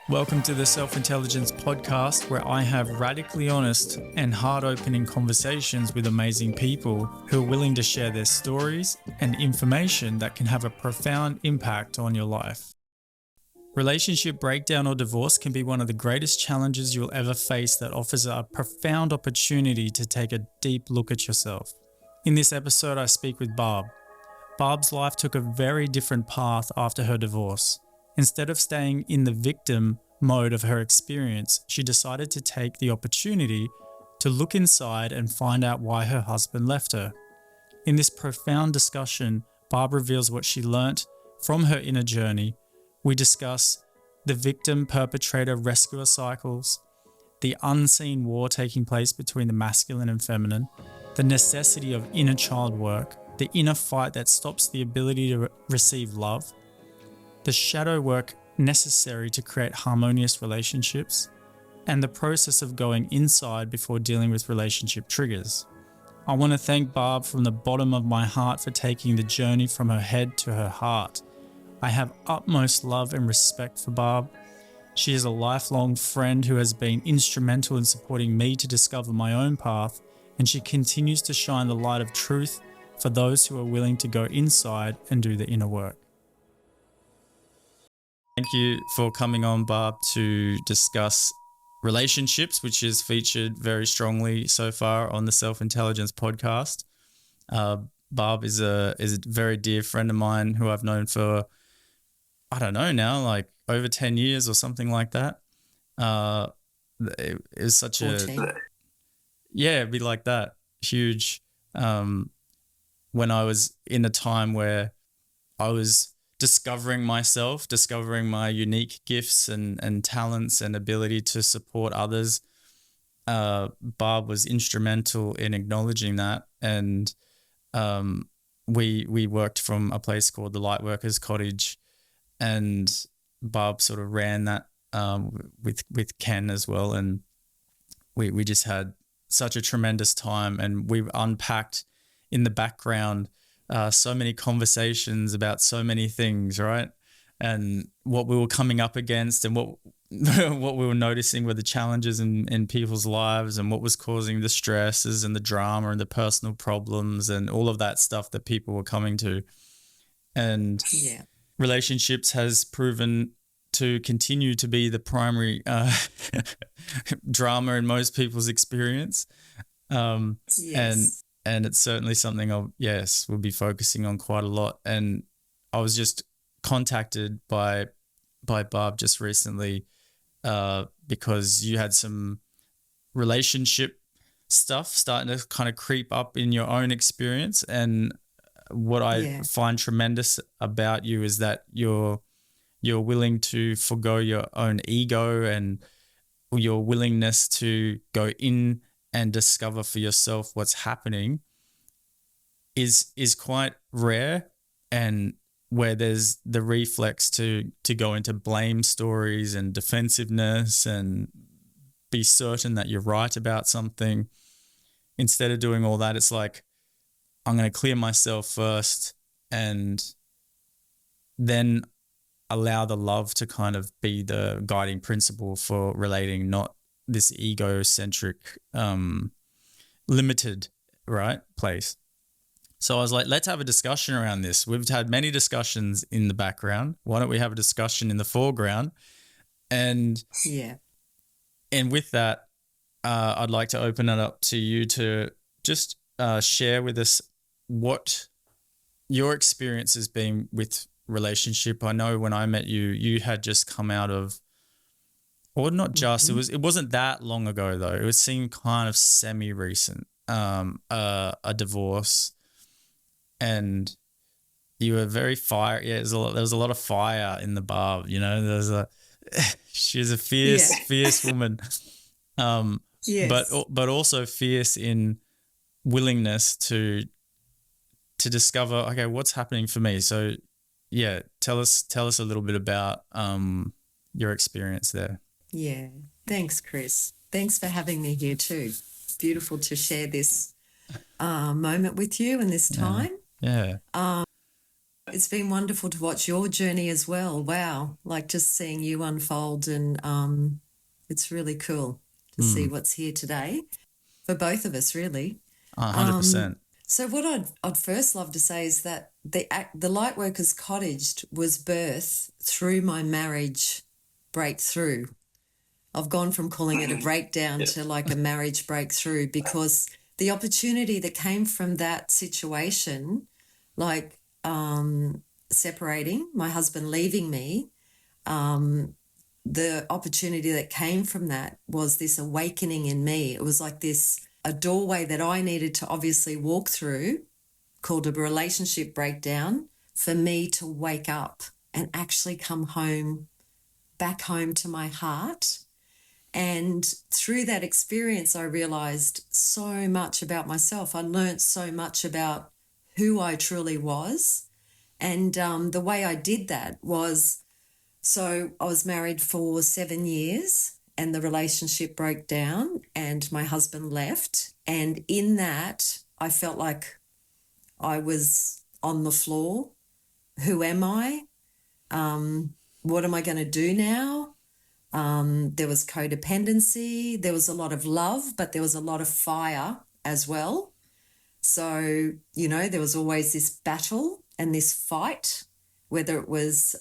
Welcome to the Self-Intelligence Podcast, where I have radically honest and heart-opening conversations with amazing people who are willing to share their stories and information that can have a profound impact on your life. Relationship breakdown or divorce can be one of the greatest challenges you'll ever face that offers a profound opportunity to take a deep look at yourself. In this episode, I speak with Barb. Barb's life took a very different path after her divorce. Instead of staying in the victim mode of her experience, she decided to take the opportunity to look inside and find out why her husband left her. In this profound discussion, Barb reveals what she learnt from her inner journey. We discuss the victim-perpetrator rescuer cycles, the unseen war taking place between the masculine and feminine, the necessity of inner child work, the inner fight that stops the ability to receive love, the shadow work necessary to create harmonious relationships, and the process of going inside before dealing with relationship triggers. I want to thank Barb from the bottom of my heart for taking the journey from her head to her heart. I have utmost love and respect for Barb. She is a lifelong friend who has been instrumental in supporting me to discover my own path, and she continues to shine the light of truth for those who are willing to go inside and do the inner work. Thank you for coming on, Barb, to discuss relationships, which is featured very strongly so far on the Self-Intelligence Podcast. Barb is a very dear friend of mine who I've known for, I don't know now, like over 10 years or something like that. It was such 14. it'd be like that. Huge. When I was in a time where I was discovering myself, discovering my unique gifts and talents and ability to support others. Barb was instrumental in acknowledging that. And we worked from a place called the Lightworkers Cottage, and Barb sort of ran that with Ken as well. And we just had such a tremendous time, and we unpacked in the background so many conversations about so many things, right? And what we were coming up against, and what we were noticing were the challenges in people's lives, and what was causing the stresses and the drama and the personal problems and all of that stuff that people were coming to. And relationships has proven to continue to be the primary drama in most people's experience. And it's certainly something we'll be focusing on quite a lot. And I was just contacted by Barb just recently because you had some relationship stuff starting to kind of creep up in your own experience. And what I find tremendous about you is that you're willing to forgo your own ego and your willingness to go in and discover for yourself what's happening is quite rare, and where there's the reflex to go into blame stories and defensiveness and be certain that you're right about something. Instead of doing all that, it's like, I'm going to clear myself first and then allow the love to kind of be the guiding principle for relating, not this egocentric, limited, right, place. So I was like, let's have a discussion around this. We've had many discussions in the background. Why don't we have a discussion in the foreground? And with that, I'd like to open it up to you to just share with us what your experience has been with relationship. I know when I met you, you had just come out of, or not just, it wasn't that long ago though. It seemed kind of semi-recent, a divorce, and you were very fiery. Yeah, there was a lot of fire in the Barb, you know, she's a fierce woman. But also fierce in willingness to discover, okay, what's happening for me. So tell us a little bit about your experience there. Yeah. Thanks, Chris. Thanks for having me here too. Beautiful to share this moment with you and this time. Yeah. It's been wonderful to watch your journey as well. Wow. Like just seeing you unfold, and it's really cool to see what's here today for both of us, really. 100%. So what I'd first love to say is that the Lightworkers Cottage was birthed through my marriage breakthrough. I've gone from calling it a breakdown to like a marriage breakthrough, because the opportunity that came from that situation, like separating, my husband leaving me, the opportunity that came from that was this awakening in me. It was like a doorway that I needed to obviously walk through, called a relationship breakdown, for me to wake up and actually come home, back home to my heart. And through that experience, I realized so much about myself. I learned so much about who I truly was. And the way I did that was, so I was married for 7 years and the relationship broke down and my husband left. And in that, I felt like I was on the floor. Who am I? What am I going to do now? There was codependency. There was a lot of love, but there was a lot of fire as well. So, there was always this battle and this fight, whether it was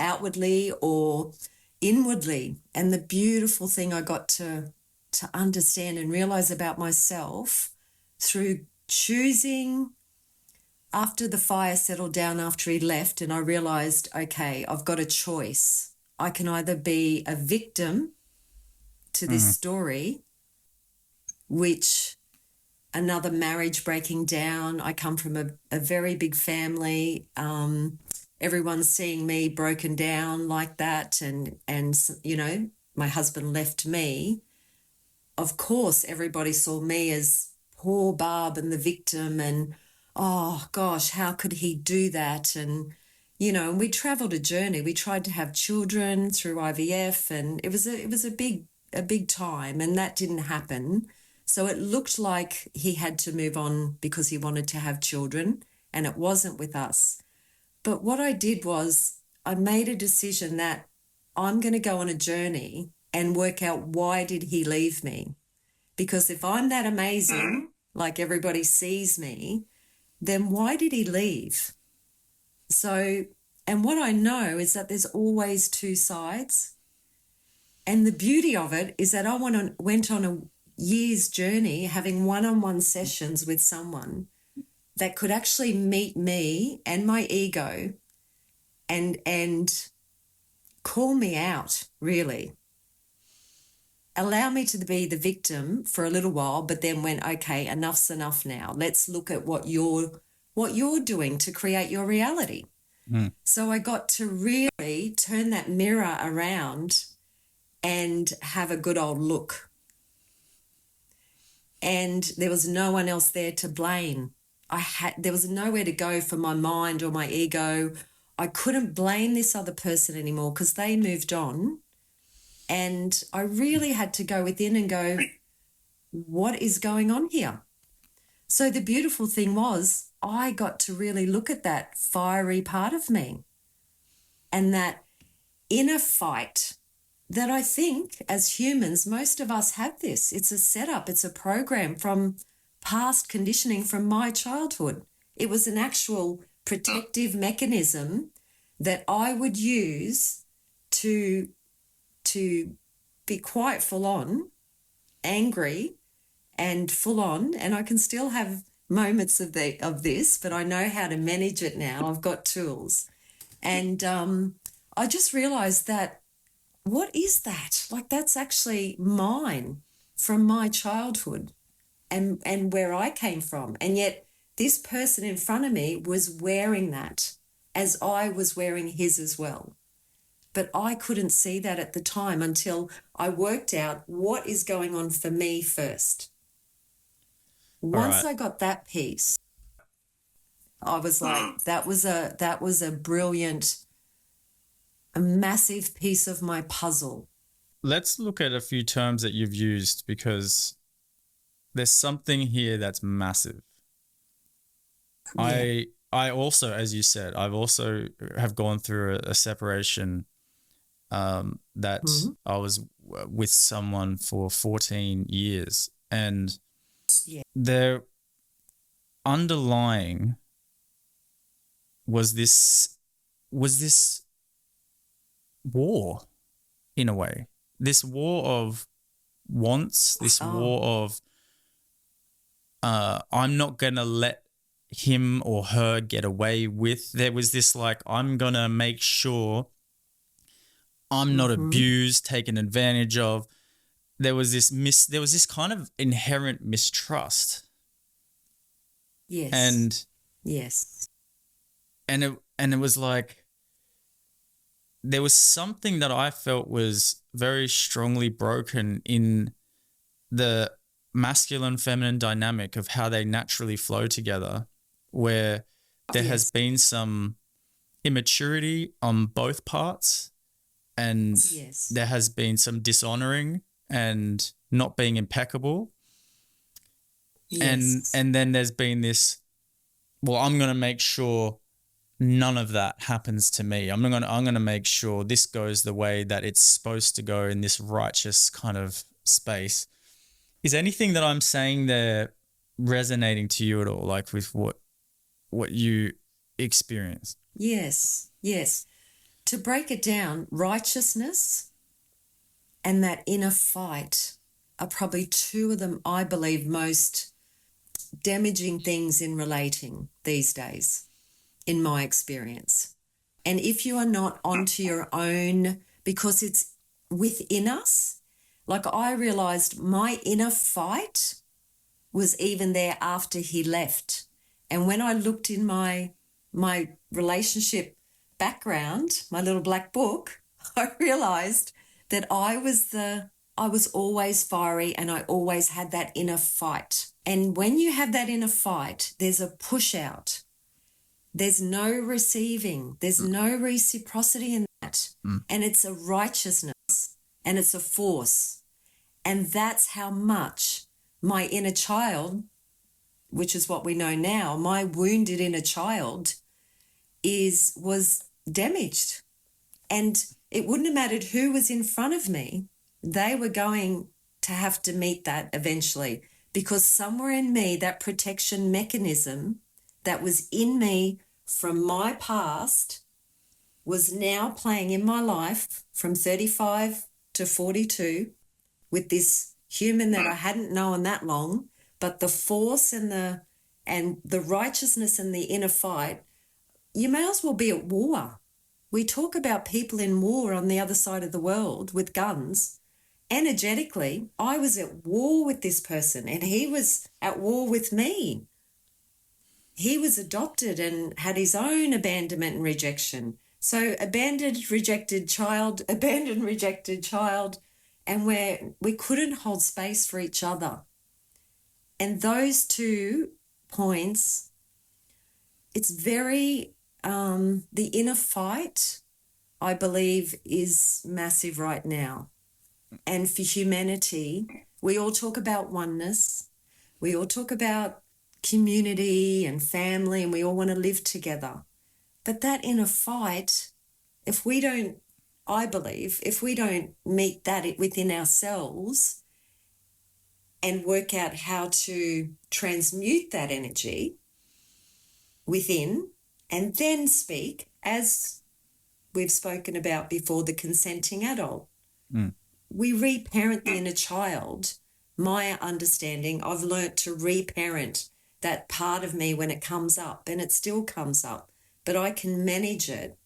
outwardly or inwardly. And the beautiful thing I got to understand and realize about myself through choosing, after the fire settled down after he left, and I realized, okay, I've got a choice. I can either be a victim to this story, which another marriage breaking down. I come from a very big family. Everyone's seeing me broken down like that. And my husband left me. Of course, everybody saw me as poor Barb and the victim, and, oh gosh, how could he do that? And, and we traveled a journey. We tried to have children through IVF, and it was a big time, and that didn't happen. So it looked like he had to move on because he wanted to have children, and it wasn't with us. But what I did was I made a decision that I'm going to go on a journey and work out, why did he leave me? Because if I'm that amazing, like everybody sees me, then why did he leave? So, and what I know is that there's always two sides. And the beauty of it is that I went on a year's journey having one-on-one sessions with someone that could actually meet me and my ego and call me out, really. Allow me to be the victim for a little while, but then went, okay, enough's enough now. Let's look at what you're doing to create your reality. So I got to really turn that mirror around and have a good old look. And there was no one else there to blame. There was nowhere to go for my mind or my ego. I couldn't blame this other person anymore because they moved on. And I really had to go within and go, what is going on here? So the beautiful thing was, I got to really look at that fiery part of me and that inner fight that I think as humans, most of us have this. It's a setup, it's a program from past conditioning from my childhood. It was an actual protective mechanism that I would use to be quite full on, angry and full on. And I can still have moments of this, but I know how to manage it now. I've got tools. And I just realized that, what is that? Like, that's actually mine from my childhood and where I came from. And yet this person in front of me was wearing that as I was wearing his as well. But I couldn't see that at the time until I worked out what is going on for me first. Once I got that piece, I was like, that was a brilliant, a massive piece of my puzzle. Let's look at a few terms that you've used, because there's something here that's massive. Yeah. I also, as you said, I've also have gone through a separation that Mhm. I was with someone for 14 years, and Yeah. there underlying was this war in a way, this war of wants, this Oh. war of I'm not gonna let him or her get away with. There was this like, I'm gonna make sure I'm not Mm-hmm. abused, taken advantage of. There was this kind of inherent mistrust, Yes. and Yes. it was like there was something that I felt was very strongly broken in the masculine feminine dynamic of how they naturally flow together, where there has Yes. been some immaturity on both parts, and Yes. there has been some dishonoring and not being impeccable, and Yes. then there's been this, well, I'm going to make sure none of that happens to me. I'm going to make sure this goes the way that it's supposed to go in this righteous kind of space. Is anything that I'm saying there resonating to you at all, like with what you experience? Yes. Yes. To break it down, righteousness and that inner fight are probably two of them, I believe, most damaging things in relating these days, in my experience. And if you are not onto your own, because it's within us, like I realized my inner fight was even there after he left. And when I looked in my relationship background, my little black book, I realized that I was always fiery and I always had that inner fight. And when you have that inner fight, there's a push out. There's no receiving. There's no reciprocity in that. Mm. And it's a righteousness and it's a force. And that's how much my inner child, which is what we know now, my wounded inner child was damaged. And it wouldn't have mattered who was in front of me. They were going to have to meet that eventually, because somewhere in me, that protection mechanism that was in me from my past was now playing in my life from 35 to 42 with this human that I hadn't known that long, but the force and the righteousness and the inner fight, you may as well be at war. We talk about people in war on the other side of the world with guns. Energetically, I was at war with this person and he was at war with me. He was adopted and had his own abandonment and rejection. So abandoned, rejected child, and we couldn't hold space for each other. And those 2 points, it's very, the inner fight, I believe, is massive right now. And for humanity, we all talk about oneness. We all talk about community and family, and we all want to live together. But that inner fight, if we don't, I believe, if we don't meet that within ourselves and work out how to transmute that energy within and then speak, as we've spoken about before, the consenting adult. Mm. We reparent the inner child. My understanding, I've learnt to reparent that part of me when it comes up, and it still comes up, but I can manage it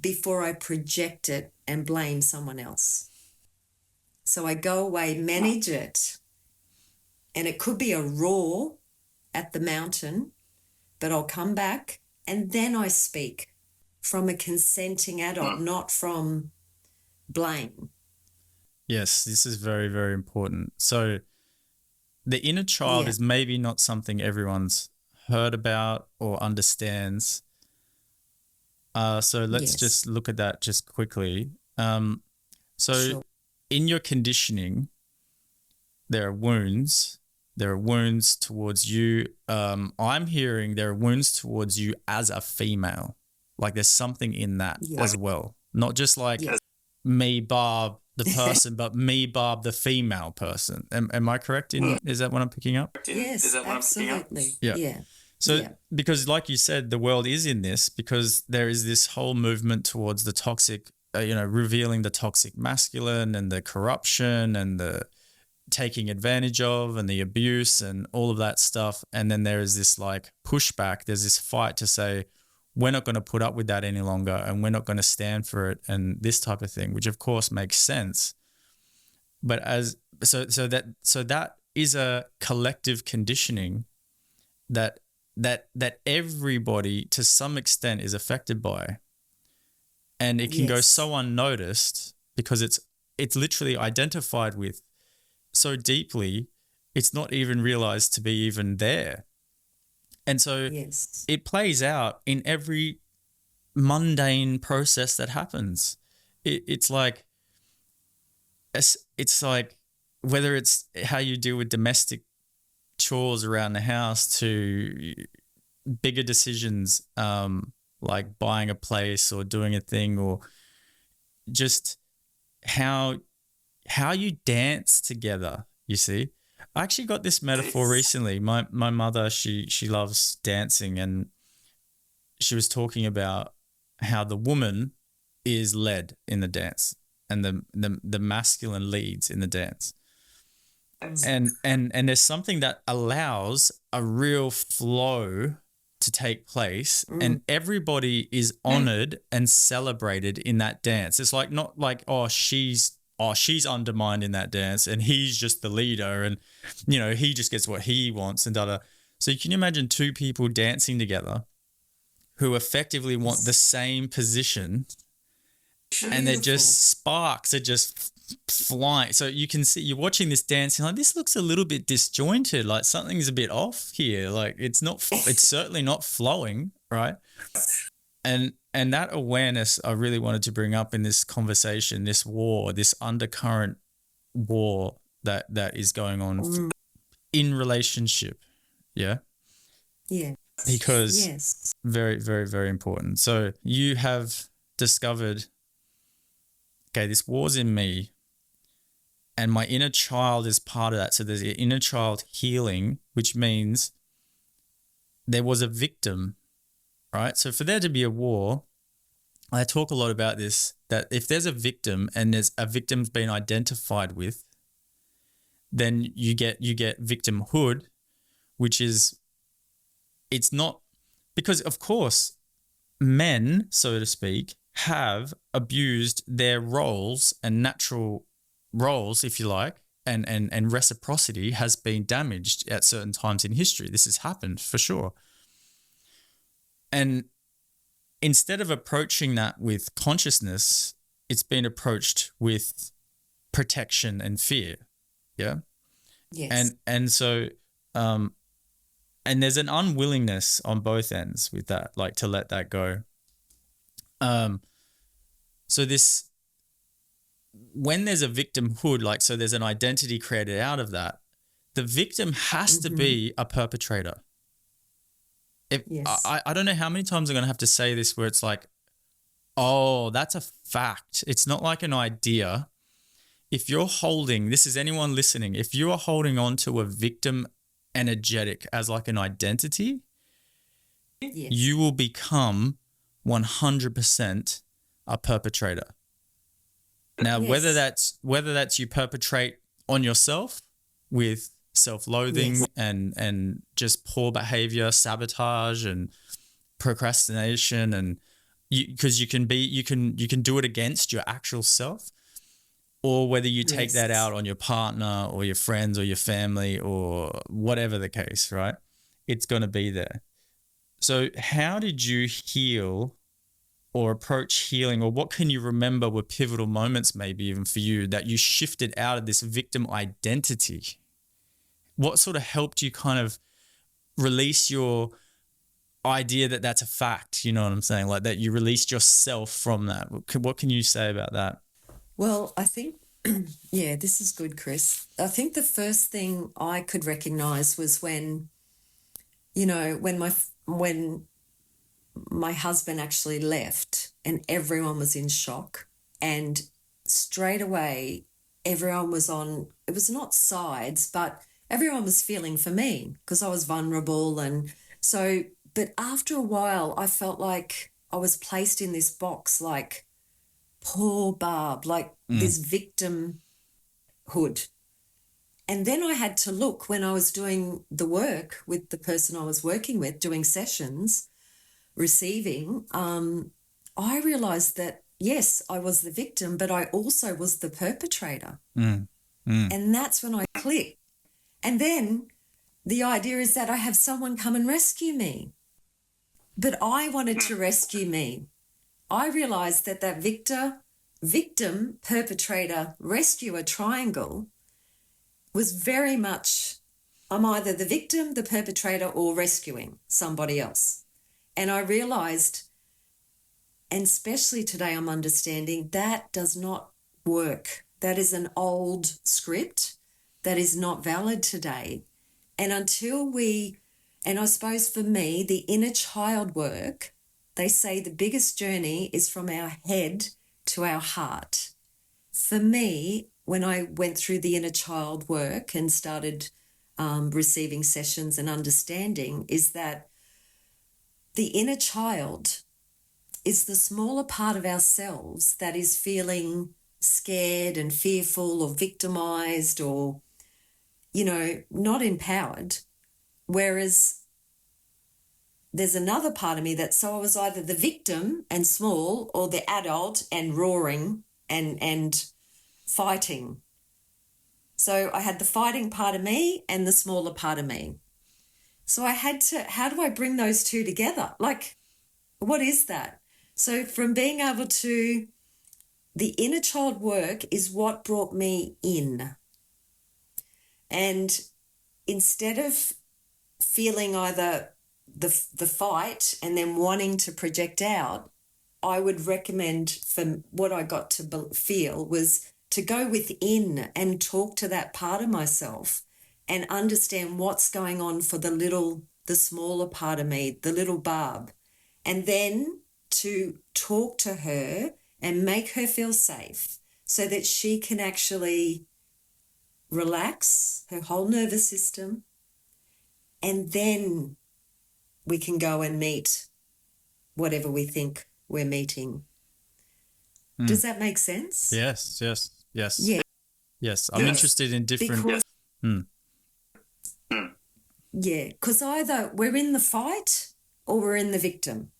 before I project it and blame someone else. So I go away, manage it, and it could be a roar at the mountain, but I'll come back and then I speak from a consenting adult, not from blame. Yes, this is very, very important. So the inner child Yeah. is maybe not something everyone's heard about or understands. So let's Yes. just look at that just quickly. So Sure. in your conditioning, there are wounds There are wounds towards you. I'm hearing there are wounds towards you as a female. Like there's something in that as well. Not just like me, Barb, the person, but me, Barb, the female person. Am I correct in, is that what I'm picking up? Yes, absolutely. Yeah. So because like you said, the world is in this because there is this whole movement towards the toxic, revealing the toxic masculine and the corruption and the taking advantage of and the abuse and all of that stuff. And then there is this like pushback. There's this fight to say, we're not going to put up with that any longer and we're not going to stand for it and this type of thing, which of course makes sense. But that is a collective conditioning that everybody to some extent is affected by. And it can go so unnoticed because it's literally identified with so deeply, it's not even realized to be even there. And so it plays out in every mundane process that happens. It's like whether it's how you deal with domestic chores around the house to bigger decisions, like buying a place or doing a thing, or just how you dance together, you see. I actually got this metaphor recently. My mother, she loves dancing, and she was talking about how the woman is led in the dance and the masculine leads in the dance. And there's something that allows a real flow to take place, and everybody is honored and celebrated in that dance. It's like not like she's undermined in that dance and he's just the leader and he just gets what he wants and da. So you can imagine two people dancing together who effectively want the same position. Beautiful. And they're just sparks, they're just flying. So you can see, you're watching this dance and like, this looks a little bit disjointed, like something's a bit off here, like it's certainly not flowing, right? And that awareness I really wanted to bring up in this conversation, this war, this undercurrent war that is going on in relationship. Yeah. Yeah. Because very, very, very important. So you have discovered, okay, this war's in me and my inner child is part of that. So there's an inner child healing, which means there was a victim, right? So for there to be a war, I talk a lot about this, that if there's a victim and there's a victim's been identified with, then you get victimhood, which is, it's not, because of course men, so to speak, have abused their roles and natural roles, if you like, and reciprocity has been damaged at certain times in history. This has happened for sure. And instead of approaching that with consciousness, it's been approached with protection and fear. Yeah. Yes. And so, and there's an unwillingness on both ends with that, like to let that go. So this, when there's a victimhood, like, so there's an identity created out of that, the victim has to be a perpetrator. I don't know how many times I'm going to have to say this where it's like, oh, that's a fact. It's not like an idea. If you're holding, this is anyone listening, if you are holding on to a victim energetic as like an identity, you will become 100% a perpetrator. Now, whether that's you perpetrate on yourself with self-loathing and just poor behavior, sabotage and procrastination, and because you can do it against your actual self, or whether you take that out on your partner or your friends or your family or whatever the case, right? It's going to be there. So how did you heal or approach healing, or what can you remember were pivotal moments, maybe even for you, that you shifted out of this victim identity? What sort of helped you kind of release your idea that that's a fact? You know what I'm saying? Like that you released yourself from that. What can you say about that? Well, I think Yeah, this is good, Chris. I think the first thing I could recognize was when, when my husband actually left and everyone was in shock, and straight away everyone was on, it was not sides, but everyone was feeling for me because I was vulnerable. And so, but after a while I felt like I was placed in this box, like poor Barb, like this victimhood. And then I had to look when I was doing the work with the person I was working with, doing sessions, receiving, I realized that, yes, I was the victim, but I also was the perpetrator. And that's when I clicked. And then the idea is that I have someone come and rescue me. But I wanted to rescue me. I realized that victim, perpetrator, rescuer triangle was very much, I'm either the victim, the perpetrator, or rescuing somebody else. And I realized, and especially today I'm understanding, that does not work. That is an old script that is not valid today. And and I suppose for me, the inner child work, they say the biggest journey is from our head to our heart. For me, when I went through the inner child work and started receiving sessions and understanding, is that the inner child is the smaller part of ourselves that is feeling scared and fearful or victimized or, not empowered. Whereas there's another part of me that, so I was either the victim and small or the adult and roaring and fighting. So I had the fighting part of me and the smaller part of me. So I had to, how do I bring those two together? Like, what is that? So from being able to, the inner child work is what brought me in. And instead of feeling either the fight and then wanting to project out, I would recommend, for what I got to feel, was to go within and talk to that part of myself and understand what's going on for the smaller part of me, the little Barb, and then to talk to her and make her feel safe so that she can actually relax her whole nervous system, and then we can go and meet whatever we think we're meeting. Does that make sense? Yes. Yeah. Yes. I'm interested in different. Yeah, because either we're in the fight or we're in the victim.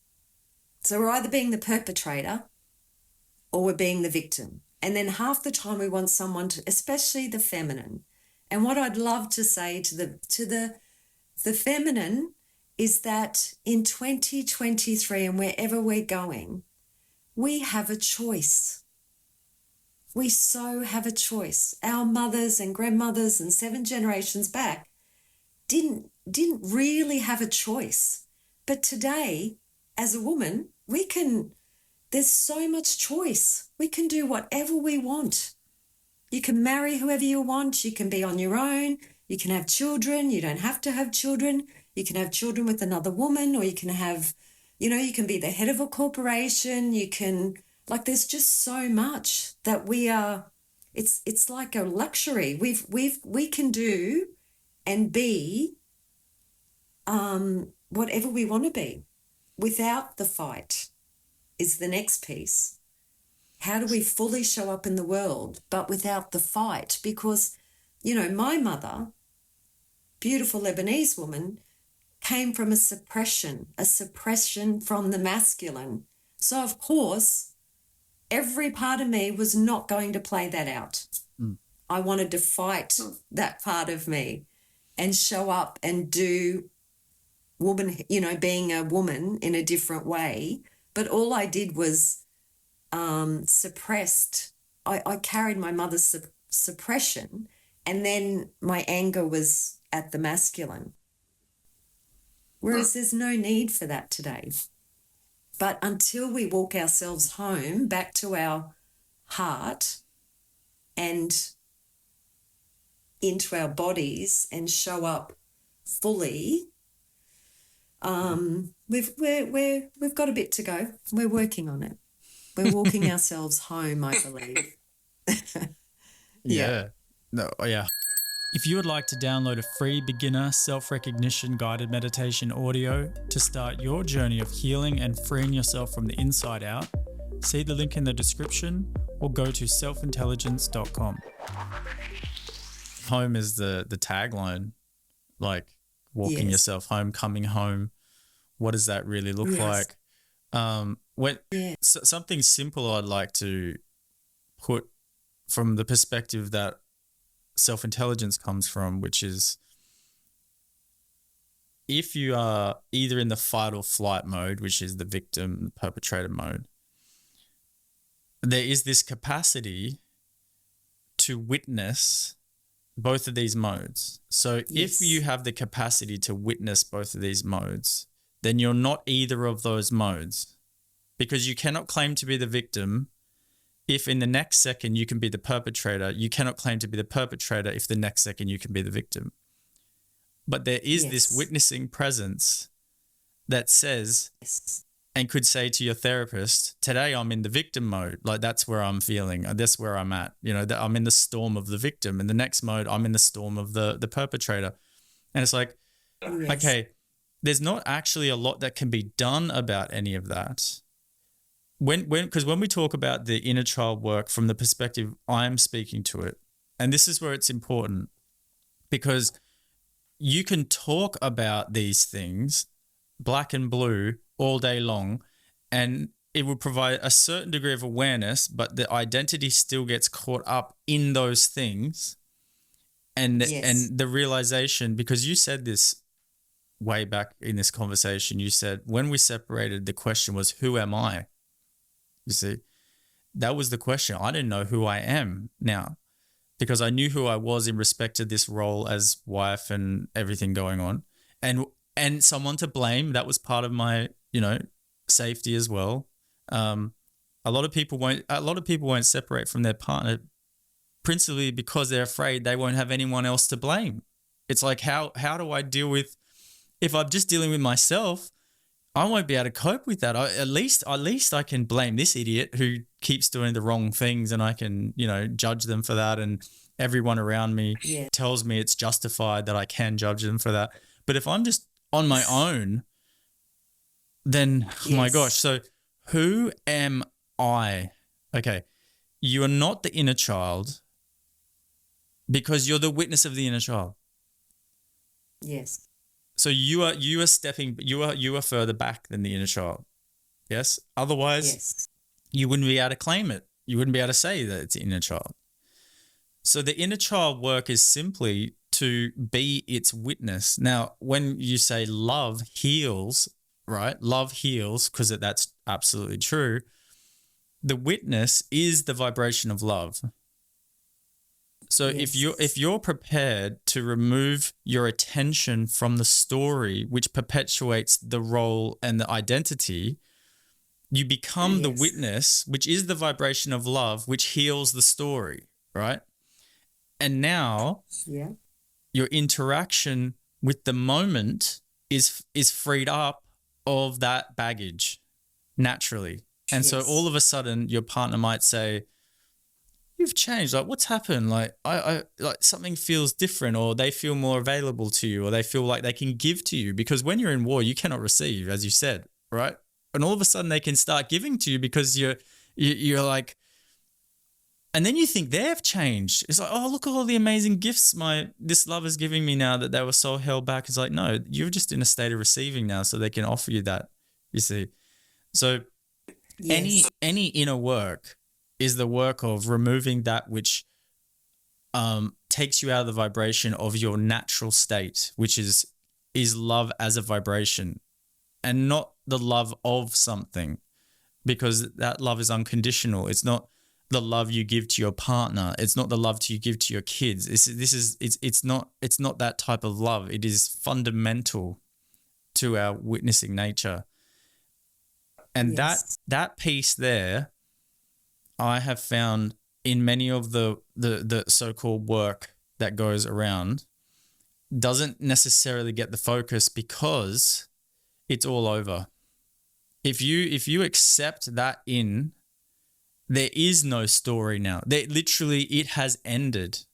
So we're either being the perpetrator or we're being the victim. And then half the time we want someone to, especially the feminine. And what I'd love to say to the feminine is that in 2023 and wherever we're going, we have a choice. We so have a choice. Our mothers and grandmothers and 7 generations back didn't really have a choice. But today, as a woman, there's so much choice. We can do whatever we want. You can marry whoever you want. You can be on your own. You can have children. You don't have to have children. You can have children with another woman, or you can have, you can be the head of a corporation. You can, there's just so much that it's like a luxury. We can do and be whatever we want to be without the fight is the next piece. How do we fully show up in the world but without the fight? Because, my mother, beautiful Lebanese woman, came from a suppression from the masculine. So, of course, every part of me was not going to play that out. I wanted to fight that part of me and show up and do woman, being a woman in a different way. But all I did was suppressed. I carried my mother's suppression, and then my anger was at the masculine. Whereas there's no need for that today. But until we walk ourselves home back to our heart, and into our bodies and show up fully, we've got a bit to go. We're working on it. We're walking ourselves home, I believe. Yeah. No, yeah. If you would like to download a free beginner self-recognition guided meditation audio to start your journey of healing and freeing yourself from the inside out, see the link in the description or go to selfintelligence.com. Home is the tagline, like walking yourself home, coming home. What does that really look like? Something simple I'd like to put from the perspective that self-intelligence comes from, which is if you are either in the fight or flight mode, which is the victim perpetrator mode, there is this capacity to witness both of these modes. So if you have the capacity to witness both of these modes, then you're not either of those modes, because you cannot claim to be the victim if in the next second you can be the perpetrator. You cannot claim to be the perpetrator if the next second you can be the victim. But there is this witnessing presence that says and could say to your therapist, today I'm in the victim mode. Like, that's where I'm feeling. That's where I'm at. You know, that I'm in the storm of the victim. And the next mode, I'm in the storm of the perpetrator. And it's like, okay, there's not actually a lot that can be done about any of that. Because when we talk about the inner child work from the perspective I'm speaking to it, and this is where it's important, because you can talk about these things, black and blue, all day long, and it will provide a certain degree of awareness, but the identity still gets caught up in those things. And the realization, because you said this way back in this conversation, you said when we separated, the question was, who am I? You see, that was the question. I didn't know who I am now, because I knew who I was in respect to this role as wife and everything going on, and someone to blame. That was part of my, safety as well. A lot of people won't separate from their partner, principally because they're afraid they won't have anyone else to blame. It's like, how do I deal with, if I'm just dealing with myself, I won't be able to cope with that. At least I can blame this idiot who keeps doing the wrong things, and I can, judge them for that. And everyone around me tells me it's justified that I can judge them for that. But if I'm just on my own, then, oh my gosh. So who am I? Okay. You are not the inner child because you're the witness of the inner child. Yes. So you are further back than the inner child. Yes. Otherwise, you wouldn't be able to claim it. You wouldn't be able to say that it's inner child. So the inner child work is simply to be its witness. Now, when you say love heals, right? Love heals, because that's absolutely true. The witness is the vibration of love. So if you're prepared to remove your attention from the story, which perpetuates the role and the identity, you become the witness, which is the vibration of love, which heals the story, right? And now your interaction with the moment is freed up of that baggage naturally. And so all of a sudden your partner might say, you've changed. Like, what's happened? Like, I like something feels different, or they feel more available to you, or they feel like they can give to you, because when you're in war, you cannot receive, as you said, right? And all of a sudden they can start giving to you because you're like, and then you think they've changed. It's like, oh, look at all the amazing gifts this love is giving me now that they were so held back. It's like, no, you're just in a state of receiving now, so they can offer you that, you see. So any inner work is the work of removing that which takes you out of the vibration of your natural state, which is love as a vibration, and not the love of something, because that love is unconditional. It's not the love you give to your partner. It's not the love you give to your kids. It's not that type of love. It is fundamental to our witnessing nature. And that piece there, I have found in many of the so-called work that goes around doesn't necessarily get the focus because it's all over. If you accept that there is no story now. It has ended.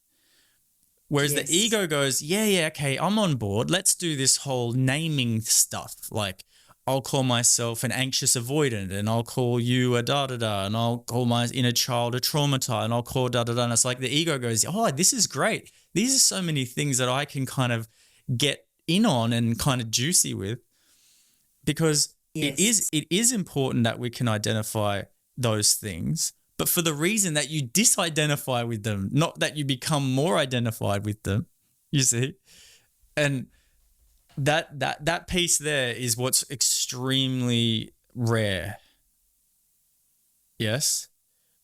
Whereas the ego goes, yeah, okay, I'm on board. Let's do this whole naming stuff. Like, I'll call myself an anxious avoidant, and I'll call you a da-da-da, and I'll call my inner child a traumatized, and I'll call da-da-da. And it's like the ego goes, oh, this is great. These are so many things that I can kind of get in on and kind of juicy with, because it is important that we can identify those things, but for the reason that you disidentify with them, not that you become more identified with them, you see? And that piece there is what's extremely rare. Yes?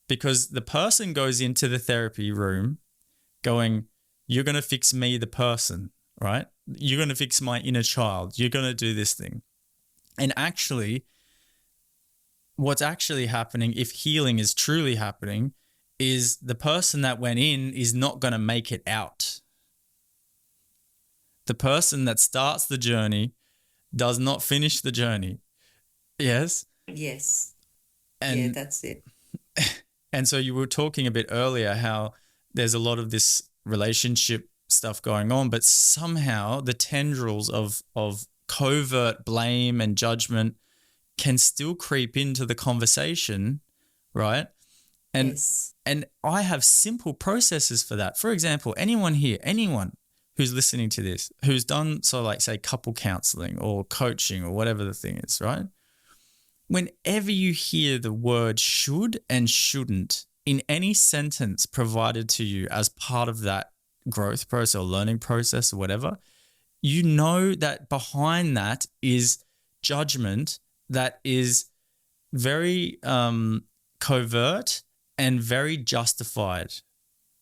Because the person goes into the therapy room going, you're going to fix me, the person, right? You're going to fix my inner child. You're going to do this thing. And actually, what's actually happening, if healing is truly happening, is the person that went in is not going to make it out. The person that starts the journey does not finish the journey. Yes? Yes. And, that's it. And so you were talking a bit earlier how there's a lot of this relationship stuff going on, but somehow the tendrils of covert blame and judgment can still creep into the conversation, right? And I have simple processes for that. For example, anyone who's listening to this, who's done, so like say couple counseling or coaching or whatever the thing is, right? Whenever you hear the word should and shouldn't in any sentence provided to you as part of that growth process or learning process or whatever, you know that behind that is judgment that is very covert and very justified.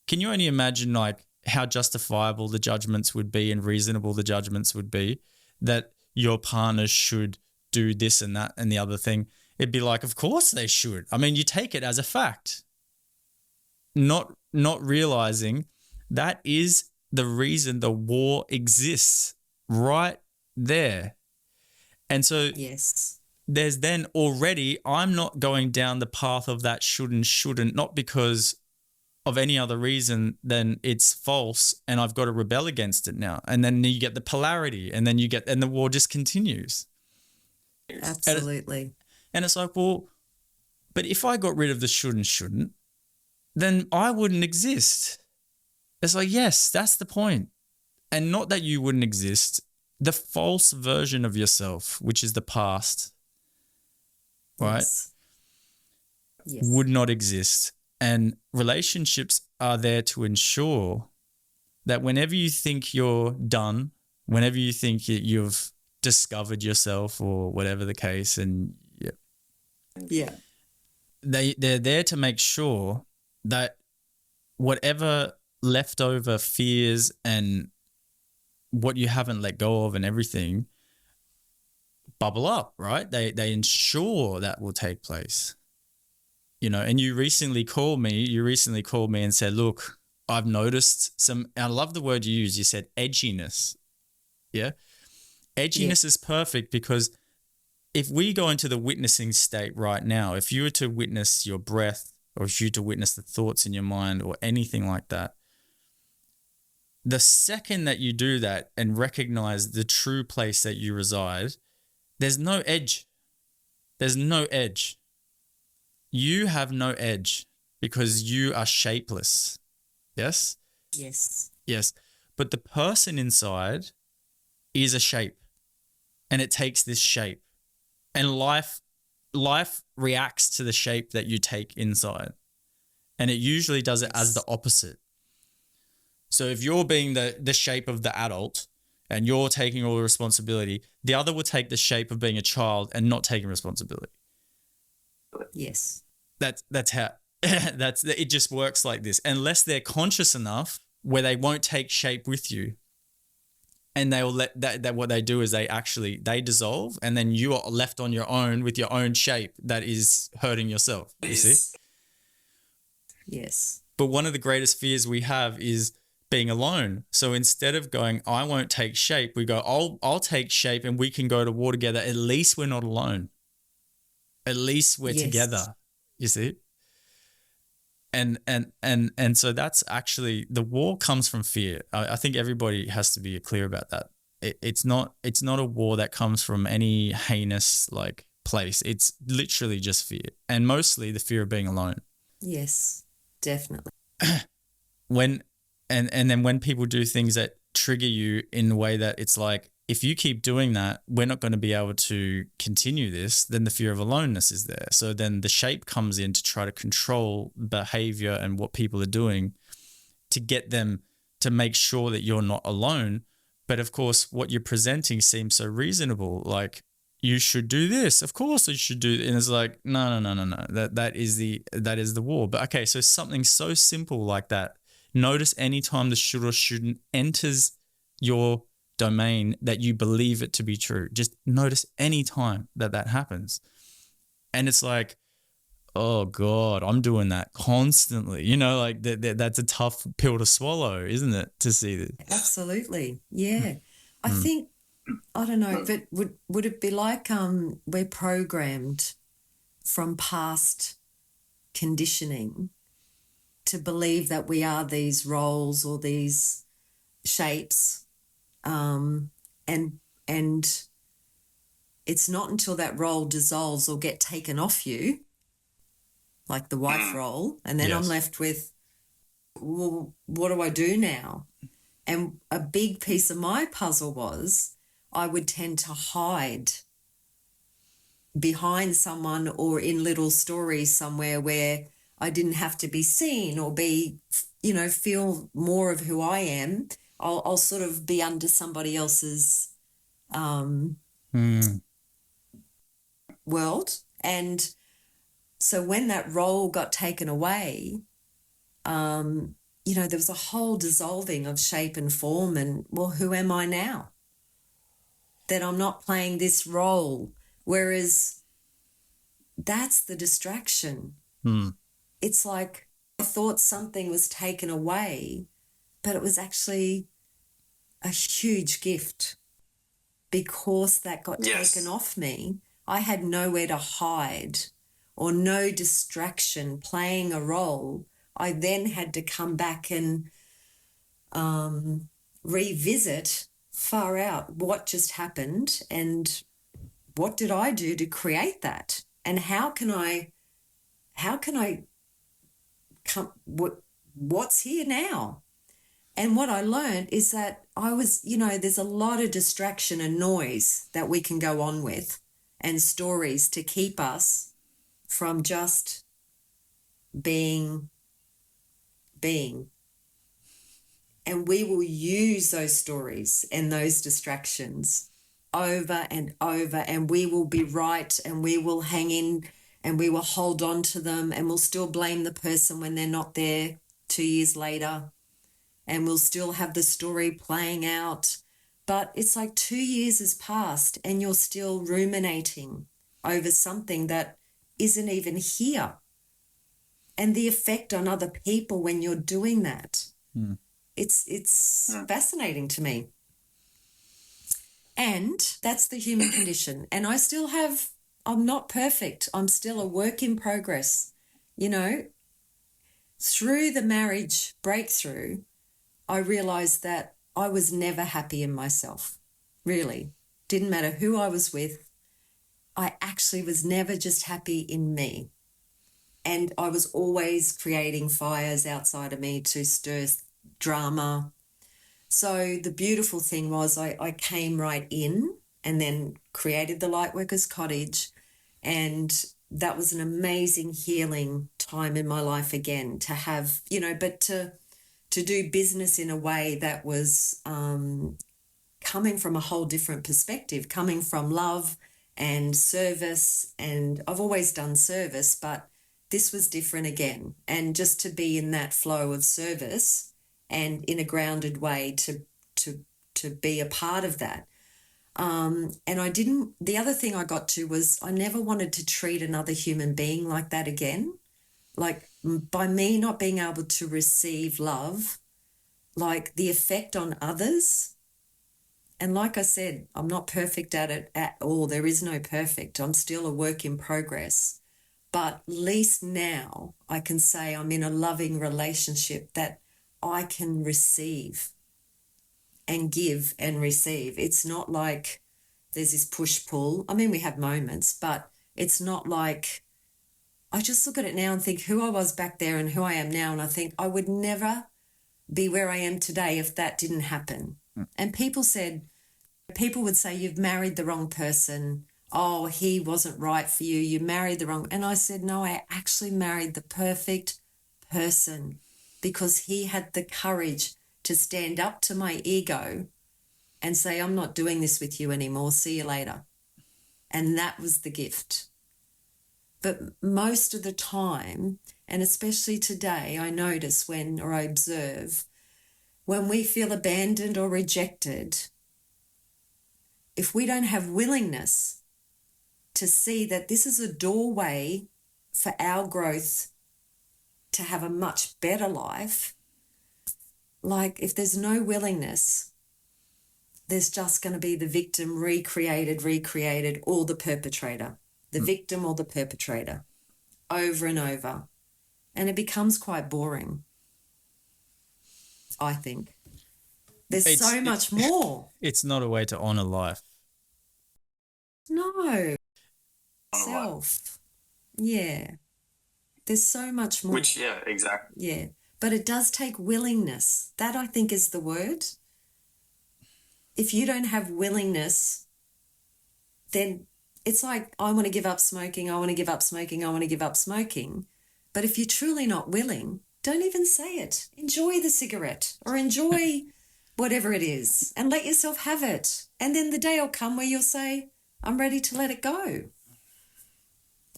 Can you only imagine like how justifiable the judgments would be and reasonable the judgments would be that your partner should do this and that and the other thing? It'd be like, of course they should. I mean, you take it as a fact, not realizing that is the reason the war exists right there. And so there's then already, I'm not going down the path of that should and shouldn't, not because of any other reason than it's false and I've got to rebel against it now. And then you get the polarity and then and the war just continues. Absolutely. And it's like, well, but if I got rid of the should and shouldn't, then I wouldn't exist. It's like, yes, that's the point. And not that you wouldn't exist, the false version of yourself, which is the past, right? Yes. Would not exist. And relationships are there to ensure that whenever you think you're done, whenever you think you've discovered yourself or whatever the case, and they're there to make sure that whatever leftover fears and what you haven't let go of and everything bubble up, right? They ensure that will take place. You know, and you recently called me and said, look, I've noticed some, I love the word you used. You said edginess. Yeah. Edginess is perfect because if we go into the witnessing state right now, if you were to witness your breath or if you were to witness the thoughts in your mind or anything like that, the second that you do that and recognize the true place that you reside, there's no edge. There's no edge. You have no edge because you are shapeless. Yes? Yes. Yes. But the person inside is a shape and it takes this shape. And life reacts to the shape that you take inside. And it usually does it as the opposite. So if you're being the shape of the adult and you're taking all the responsibility, the other will take the shape of being a child and not taking responsibility. Yes. That's how it just works like this. Unless they're conscious enough where they won't take shape with you. And they will let that what they do is they dissolve and then you are left on your own with your own shape that is hurting yourself. You see? Yes. But one of the greatest fears we have is being alone. So instead of going, I won't take shape, we go, I'll take shape and we can go to war together. At least we're not alone. At least we're Yes. together. You see? And so that's actually, the war comes from fear. I think everybody has to be clear about that. It's not a war that comes from any heinous like place. It's literally just fear, and mostly the fear of being alone. Yes, definitely. When and then when people do things that trigger you in a way that it's like, if you keep doing that, we're not going to be able to continue this, then the fear of aloneness is there. So then the shape comes in to try to control behavior and what people are doing to get them to make sure that you're not alone. But of course, what you're presenting seems so reasonable. Like, you should do this. Of course you should do it. And it's like, no. That is the war. But okay, so something so simple like that. Notice anytime the should or shouldn't enters your domain that you believe it to be true. Just notice any time that happens. And it's like, oh God, I'm doing that constantly. You know, like that's a tough pill to swallow, isn't it? To see this. Absolutely. Yeah. I think, I don't know, but would it be like we're programmed from past conditioning to believe that we are these roles or these shapes, and it's not until that role dissolves or get taken off you, like the wife role, and then I'm Yes. left with, well, what do I do now? And a big piece of my puzzle was I would tend to hide behind someone or in little stories somewhere where I didn't have to be seen or be, feel more of who I am. I'll sort of be under somebody else's world. And so when that role got taken away, there was a whole dissolving of shape and form and, well, who am I now? That I'm not playing this role. Whereas that's the distraction. It's like I thought something was taken away, but it was actually a huge gift. Because that got taken off me, I had nowhere to hide or no distraction playing a role. I then had to come back and revisit far out what just happened and what did I do to create that, and how can I come, what's here now? And what I learned is that I was, there's a lot of distraction and noise that we can go on with and stories to keep us from just being. And we will use those stories and those distractions over and over, and we will be right and we will hang in and we will hold on to them and we'll still blame the person when they're not there 2 years later, and we'll still have the story playing out. But it's like 2 years has passed and you're still ruminating over something that isn't even here. And the effect on other people when you're doing that. It's fascinating to me. And that's the human condition. And I'm not perfect. I'm still a work in progress. Through the marriage breakthrough, I realized that I was never happy in myself, really. Didn't matter who I was with. I actually was never just happy in me. And I was always creating fires outside of me to stir drama. So the beautiful thing was I came right in and then created the Lightworkers Cottage, and that was an amazing healing time in my life again to have, but to do business in a way that was coming from a whole different perspective, coming from love and service. And I've always done service, but this was different again. And just to be in that flow of service and in a grounded way to be a part of that. And the other thing I got to was I never wanted to treat another human being like that again. Like by me not being able to receive love, like the effect on others. And like I said, I'm not perfect at it at all. There is no perfect. I'm still a work in progress. But at least now I can say I'm in a loving relationship that I can receive and give and receive. It's not like there's this push-pull. I mean, we have moments, but it's not like, I just look at it now and think who I was back there and who I am now, and I think I would never be where I am today if that didn't happen. And people would say, you've married the wrong person. Oh, he wasn't right for you. You married the wrong. And I said, no, I actually married the perfect person because he had the courage to stand up to my ego and say, I'm not doing this with you anymore. See you later. And that was the gift. But most of the time, and especially today, I notice or I observe, when we feel abandoned or rejected, if we don't have willingness to see that this is a doorway for our growth to have a much better life, like if there's no willingness, there's just going to be the victim recreated, or the perpetrator, the victim or the perpetrator, over and over. And it becomes quite boring, I think. There's so much more. It's not a way to honor life. No. Self. Yeah. There's so much more. Which, yeah, exactly. Yeah. But it does take willingness. That, I think, is the word. If you don't have willingness, then it's like, I want to give up smoking, I want to give up smoking, I want to give up smoking. But if you're truly not willing, don't even say it. Enjoy the cigarette or enjoy whatever it is and let yourself have it. And then the day will come where you'll say, I'm ready to let it go.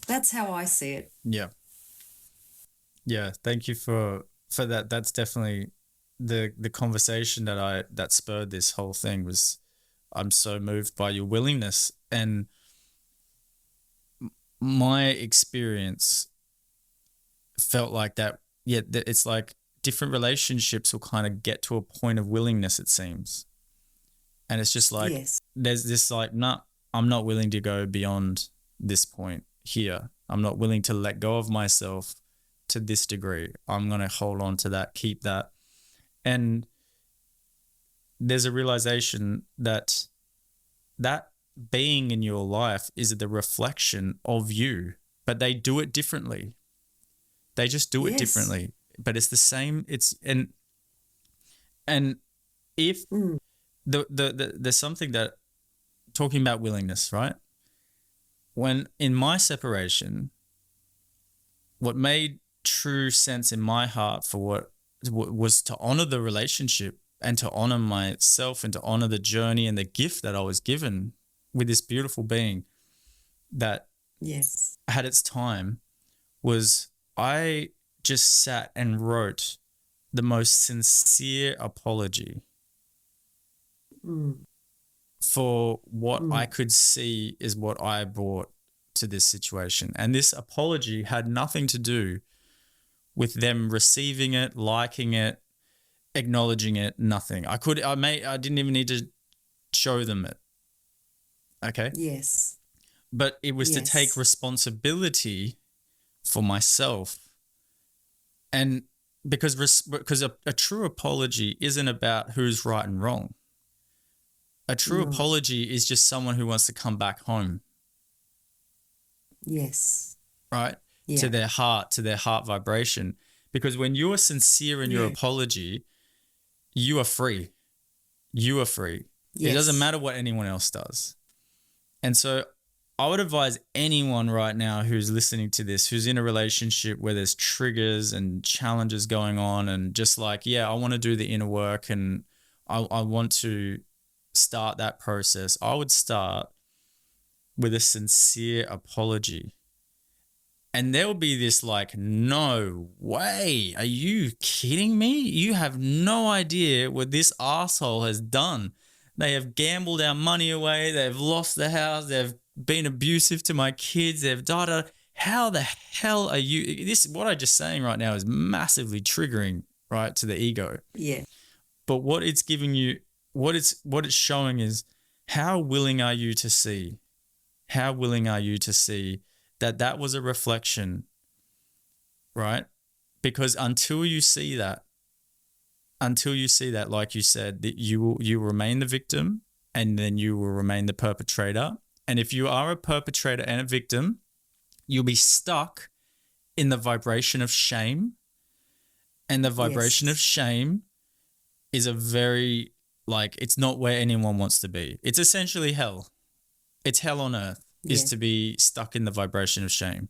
That's how I see it. Yeah. Yeah. Thank you for that. That's definitely the conversation that spurred this whole thing. Was I'm so moved by your willingness, and my experience felt like that. Yeah. It's like different relationships will kind of get to a point of willingness, it seems. And it's just like, yes. There's this like, nah, I'm not willing to go beyond this point here. I'm not willing to let go of myself to this degree. I'm going to hold on to that, keep that. And there's a realization that being in your life is the reflection of you, but they do it differently. They just do it differently, but it's the same. And if there's something that, talking about willingness, right? When in my separation, what made true sense in my heart for what was to honor the relationship and to honor myself and to honor the journey and the gift that I was given with this beautiful being that had its time, was I just sat and wrote the most sincere apology for what I could see is what I brought to this situation. And this apology had nothing to do with them receiving it, liking it, acknowledging it, nothing. I didn't even need to show them it. Okay? Yes. But it was to take responsibility for myself. And because a true apology isn't about who's right and wrong. A true apology is just someone who wants to come back home. Yes. Right? Yeah. To their heart vibration. Because when you are sincere in your apology, you are free. You are free. Yes. It doesn't matter what anyone else does. And so I would advise anyone right now who's listening to this, who's in a relationship where there's triggers and challenges going on, and just like, I want to do the inner work and I want to start that process. I would start with a sincere apology. And there will be this like, no way. Are you kidding me? You have no idea what this asshole has done. They have gambled our money away. They've lost the house. They've been abusive to my kids. They've died. how the hell are you? What I'm just saying right now is massively triggering, right, to the ego. Yeah. But what it's giving you, what it's showing is how willing are you to see? How willing are you to see that was a reflection, right? Because until you see that, like you said, that you will remain the victim, and then you will remain the perpetrator. And if you are a perpetrator and a victim, you'll be stuck in the vibration of shame. And the vibration of shame is a very, it's not where anyone wants to be. It's essentially hell. It's hell on earth is to be stuck in the vibration of shame,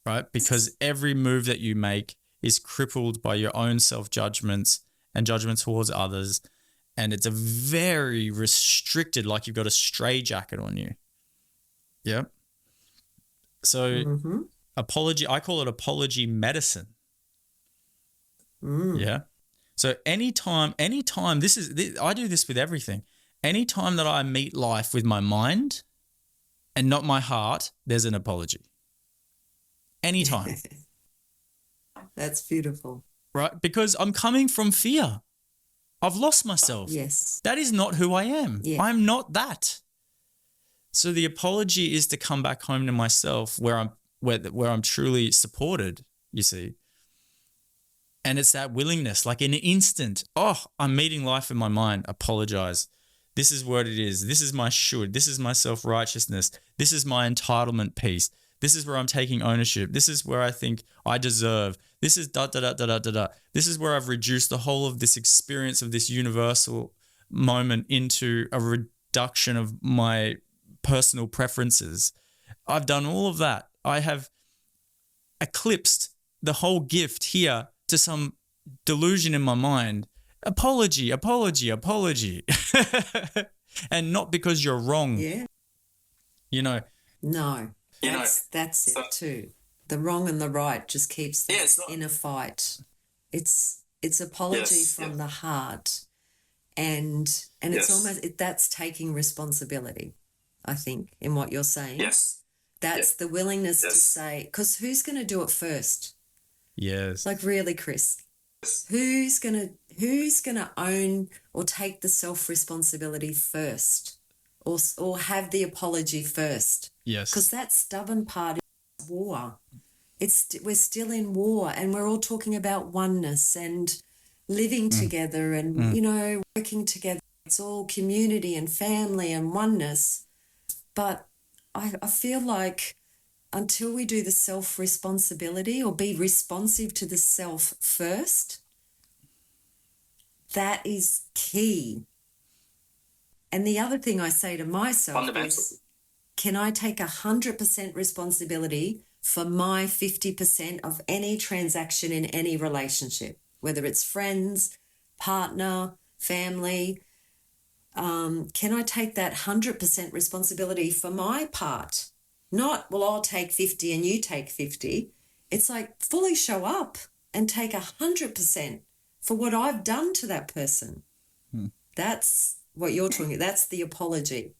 right? Because every move that you make is crippled by your own self-judgments and judgments towards others. And it's a very restricted, like you've got a straitjacket on you. Yeah. So apology, I call it apology medicine. Yeah. So anytime, I do this with everything. Anytime that I meet life with my mind and not my heart, there's an apology. Anytime. That's beautiful. Right? Because I'm coming from fear. I've lost myself. Yes. That is not who I am. Yeah. I'm not that. So the apology is to come back home to myself where I'm truly supported, you see. And it's that willingness, like in an instant, I'm meeting life in my mind, apologize. This is what it is. This is my should. This is my self-righteousness. This is my entitlement piece. This is where I'm taking ownership. This is where I think I deserve. This is da-da-da-da-da-da-da. This is where I've reduced the whole of this experience of this universal moment into a reduction of my personal preferences. I've done all of that. I have eclipsed the whole gift here to some delusion in my mind. Apology. And not because you're wrong. Yeah. You know. No. That's it too. The wrong and the right just keeps in a fight. It's apology from the heart. And it's almost that's taking responsibility, I think, in what you're saying. Yes. That's the willingness to say, because who's going to do it first? Yes. Like really, Chris, who's gonna own or take the self-responsibility first, or have the apology first? Yes. Because that stubborn part is war. We're still in war, and we're all talking about oneness and living together and working together. It's all community and family and oneness. But I feel like until we do the self-responsibility or be responsive to the self first, that is key. And the other thing I say to myself is, can I take 100% responsibility for my 50% of any transaction in any relationship, whether it's friends, partner, family? Can I take that 100% responsibility for my part? Not, well, I'll take 50 and you take 50. It's like fully show up and take 100% for what I've done to that person. That's what you're talking about. That's the apology.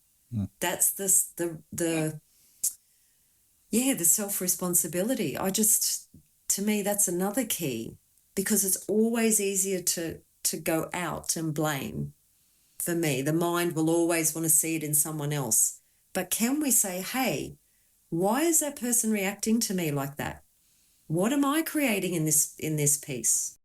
That's the self-responsibility. To me, that's another key, because it's always easier to go out and blame. For me, the mind will always want to see it in someone else. But can we say, hey, why is that person reacting to me like that? What am I creating in this piece?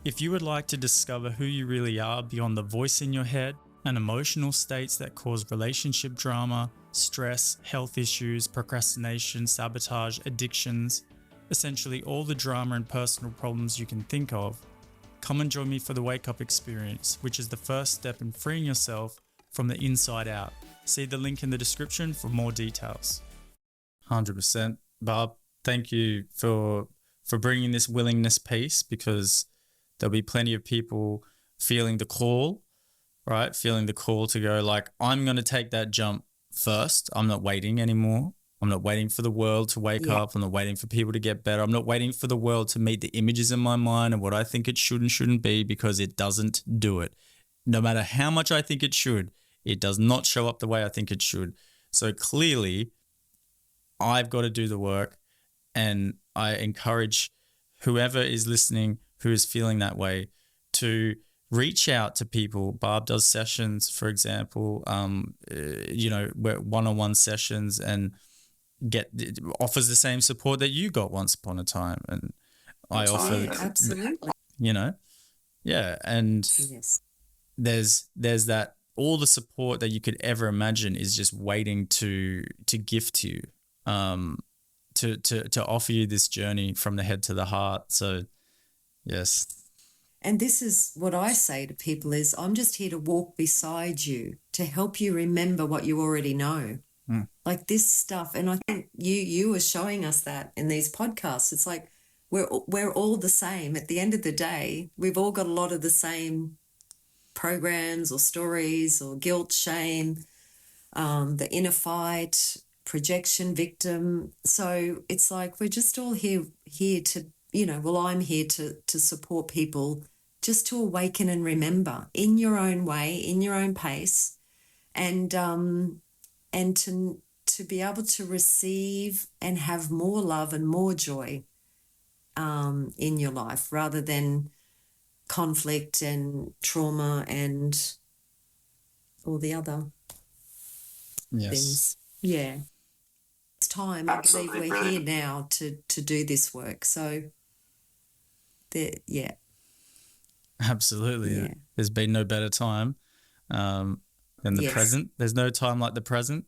If you would like to discover who you really are beyond the voice in your head and emotional states that cause relationship drama, stress, health issues, procrastination, sabotage, addictions, essentially all the drama and personal problems you can think of, come and join me for the Wake Up Experience, which is the first step in freeing yourself from the inside out. See the link in the description for more details. 100%. Barb, thank you for bringing this willingness piece, because there'll be plenty of people feeling the call, right? Feeling the call to go like, I'm going to take that jump first. I'm not waiting anymore. I'm not waiting for the world to wake up. I'm not waiting for people to get better. I'm not waiting for the world to meet the images in my mind of what I think it should and shouldn't be, because it doesn't do it. No matter how much I think it should, it does not show up the way I think it should. So clearly, I've got to do the work. And I encourage whoever is listening who is feeling that way to reach out to people. Barb does sessions, for example, one-on-one sessions, and offers the same support that you got once upon a time. And I offer, absolutely. And Yes. there's that, all the support that you could ever imagine is just waiting to gift you, to offer you this journey from the head to the heart. So, yes. And this is what I say to people is, I'm just here to walk beside you, to help you remember what you already know. Like this stuff. And I think you were showing us that in these podcasts. It's like we're all the same. At the end of the day, we've all got a lot of the same programs or stories or guilt, shame, the inner fight, projection, victim. So it's like we're just all here to, I'm here to support people just to awaken and remember in your own way, in your own pace, and to be able to receive and have more love and more joy in your life, rather than conflict and trauma and all the other things. Yeah. It's time. Absolutely. I believe we're here now to do this work. So, Absolutely. Yeah. There's been no better time than the present. There's no time like the present.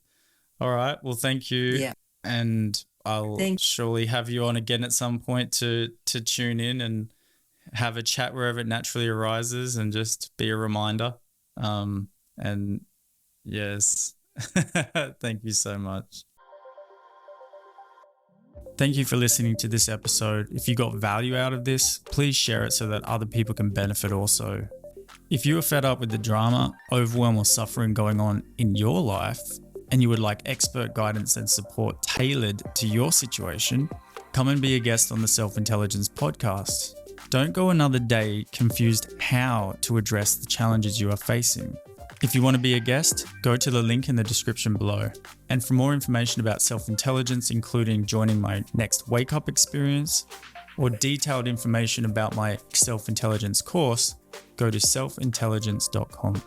All right. Well, thank you. Yeah. And I'll surely have you on again at some point to tune in and have a chat wherever it naturally arises, and just be a reminder. And yes, thank you so much. Thank you for listening to this episode. If you got value out of this, please share it so that other people can benefit also. If you are fed up with the drama, overwhelm, or suffering going on in your life, and you would like expert guidance and support tailored to your situation, come and be a guest on the Self-Intelligence podcast. Don't go another day confused how to address the challenges you are facing. If you want to be a guest, go to the link in the description below. And for more information about self-intelligence, including joining my next Wake Up experience or detailed information about my self-intelligence course, go to selfintelligence.com.